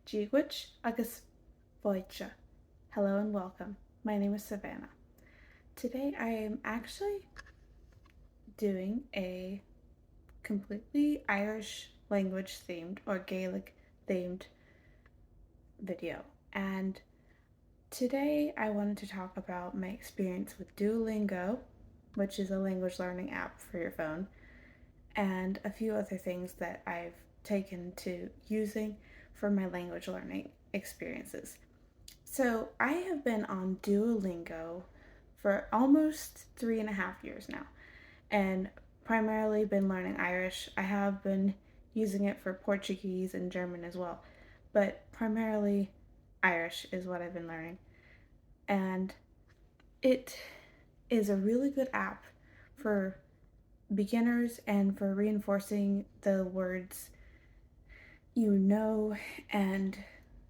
Díhuit agus Voicha. Hello and welcome. My name is Savannah. Today I am actually doing a completely Irish language themed or Gaelic themed video. And today I wanted to talk about my experience with Duolingo, which is a language learning app for your phone, and a few other things that I've taken to using for my language learning experiences. So I have been on Duolingo for almost 3.5 years now, and primarily been learning Irish. I have been using it for Portuguese and German as well, but primarily Irish is what I've been learning. And it is a really good app for beginners and for reinforcing the words you know and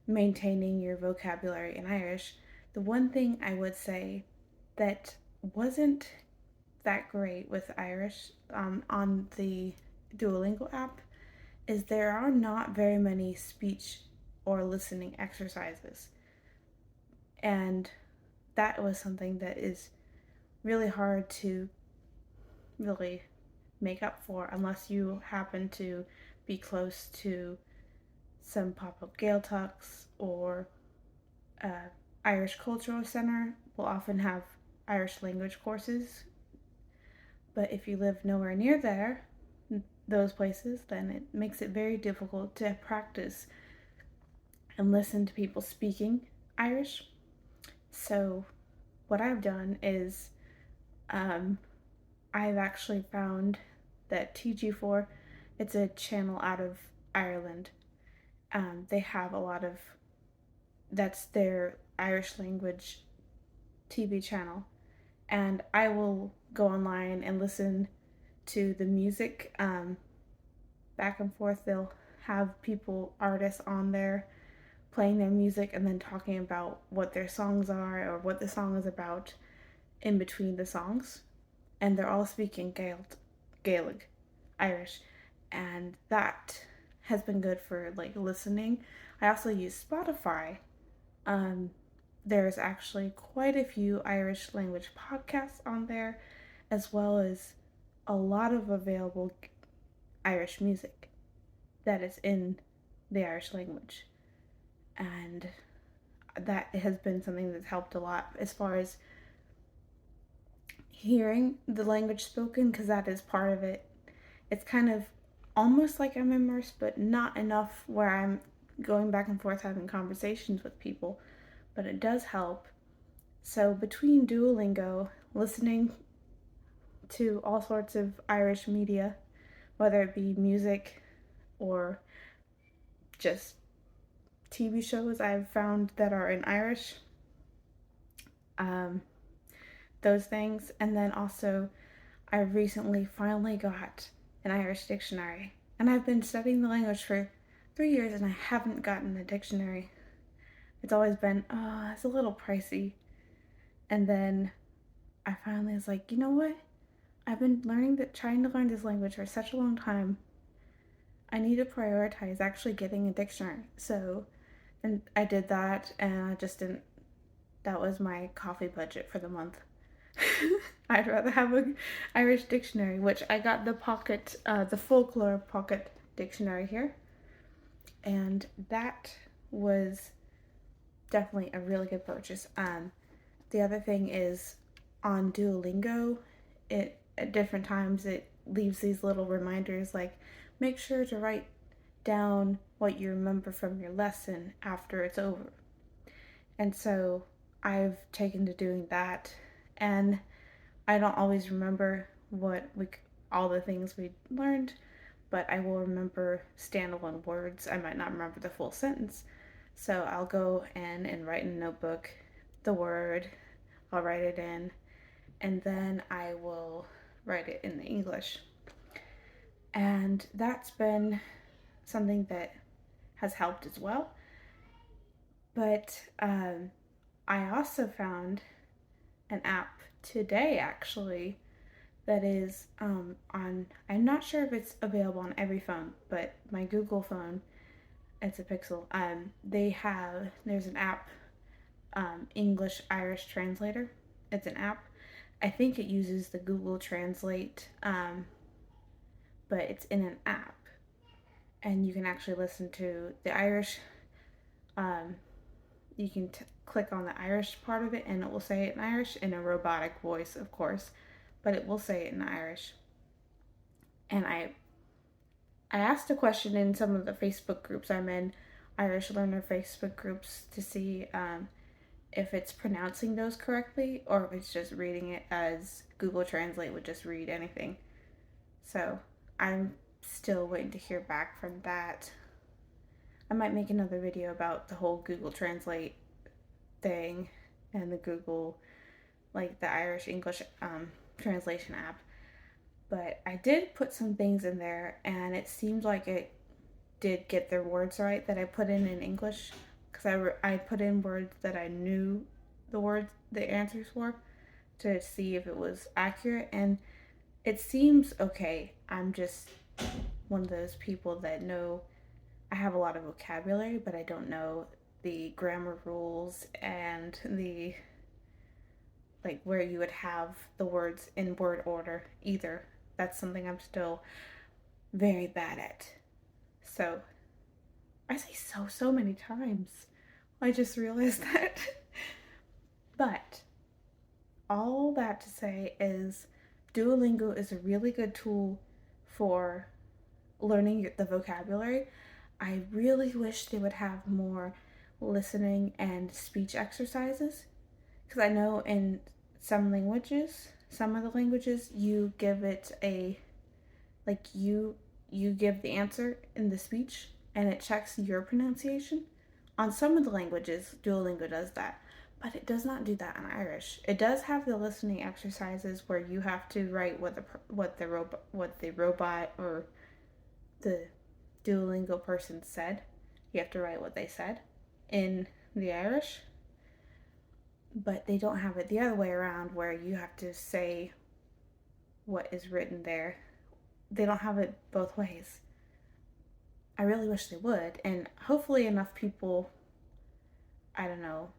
maintaining your vocabulary in Irish. The one thing I would say that wasn't that great with Irish on the Duolingo app is there are not very many speech or listening exercises. And that was something that is really hard to really make up for unless you happen to be close to some pop-up Gaeltachts or Irish Cultural Center will often have Irish language courses. But if you live nowhere near those places, then it makes it very difficult to practice and listen to people speaking Irish. So what I've done is I've actually found that TG4, it's a channel out of Ireland. They have a lot of, that's their Irish language TV channel. And I will go online and listen to the music back and forth. They'll have artists on there playing their music and then talking about what their songs are or what the song is about in between the songs. And they're all speaking Gaelic, Irish, and that has been good for like listening. I also use Spotify. There's actually quite a few Irish language podcasts on there, as well as a lot of available Irish music that is in the Irish language. And that has been something that's helped a lot as far as hearing the language spoken, because that is part of it. It's kind of almost like I'm immersed, but not enough where I'm going back and forth having conversations with people, but it does help. So between Duolingo, listening to all sorts of Irish media, whether it be music or just TV shows I've found that are in Irish, those things. And then also I recently finally got an Irish dictionary, and I've been studying the language for 3 years and I haven't gotten a dictionary. It's always been, it's a little pricey. And then I finally was like, you know what? I've been trying to learn this language for such a long time. I need to prioritize actually getting a dictionary. So, and I did that, and I just didn't, that was my coffee budget for the month. I'd rather have an Irish dictionary, which I got the Foclóir Póca dictionary here. And that was definitely a really good purchase. The other thing is on Duolingo, at different times it leaves these little reminders like make sure to write down what you remember from your lesson after it's over. And so I've taken to doing that, and I don't always remember all the things we learned, but I will remember standalone words. I might not remember the full sentence. So I'll go in and write in a notebook the word, I'll write it in, and then I will write it in the English. And that's been something that has helped as well. But I also found an app today actually that is I'm not sure if it's available on every phone, but my Google phone It's a Pixel. There's an app, English Irish Translator. It's an app. I think it uses the Google Translate, but it's in an app, and you can actually listen to the Irish. Um, you can click on the Irish part of it, and it will say it in Irish in a robotic voice, of course, but it will say it in Irish. And I asked a question in some of the Facebook groups I'm in, Irish learner Facebook groups, to see if it's pronouncing those correctly or if it's just reading it as Google Translate would just read anything. So I'm still waiting to hear back from that. I might make another video about the whole Google Translate thing and the Google, like the Irish English translation app. But I did put some things in there, and it seemed like it did get their words right that I put in English, because I put in words that I knew the answers for, to see if it was accurate, and it seems okay. I'm just one of those people that know I have a lot of vocabulary, but I don't know the grammar rules and the, like, where you would have the words in word order either. That's something I'm still very bad at. So I say so many times. I just realized that. But all that to say is Duolingo is a really good tool for learning the vocabulary. I really wish they would have more listening and speech exercises, because I know in some of the languages, you give it a, like, you give the answer in the speech and it checks your pronunciation. On some of the languages, Duolingo does that, but it does not do that in Irish. It does have the listening exercises where you have to write what the robot or the Duolingo person said. You have to write what they said in the Irish, but they don't have it the other way around where you have to say what is written there. They don't have it both ways. I really wish they would, and hopefully enough people, I don't know,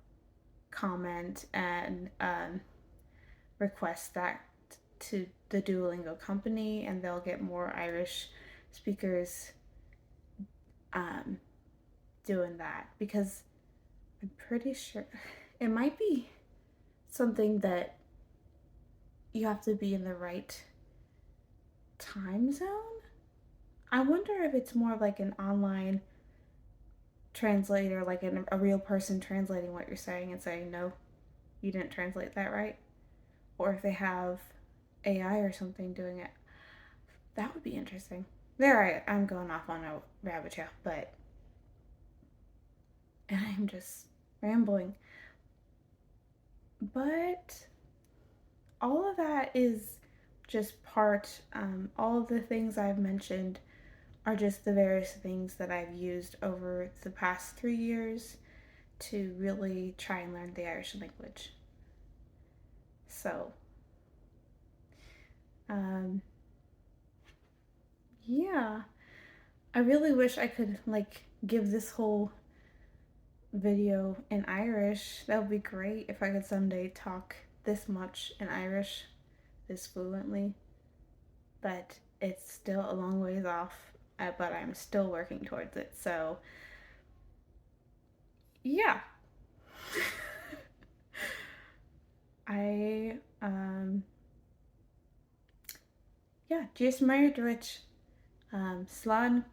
comment and request that to the Duolingo company, and they'll get more Irish speakers um, doing that, because I'm pretty sure it might be something that you have to be in the right time zone. I wonder if it's more of like an online translator, like a real person translating what you're saying and saying, no, you didn't translate that right. Or if they have AI or something doing it. That would be interesting. I'm going off on a rabbit trail, but I'm just rambling. But all of that is just all of the things I've mentioned are just the various things that I've used over the past 3 years to really try and learn the Irish language. So, yeah, I really wish I could like give this whole video in Irish. That would be great if I could someday talk this much in Irish, this fluently. But it's still a long ways off, but I'm still working towards it. So, yeah. I, yeah, just mar Deutsch. Slán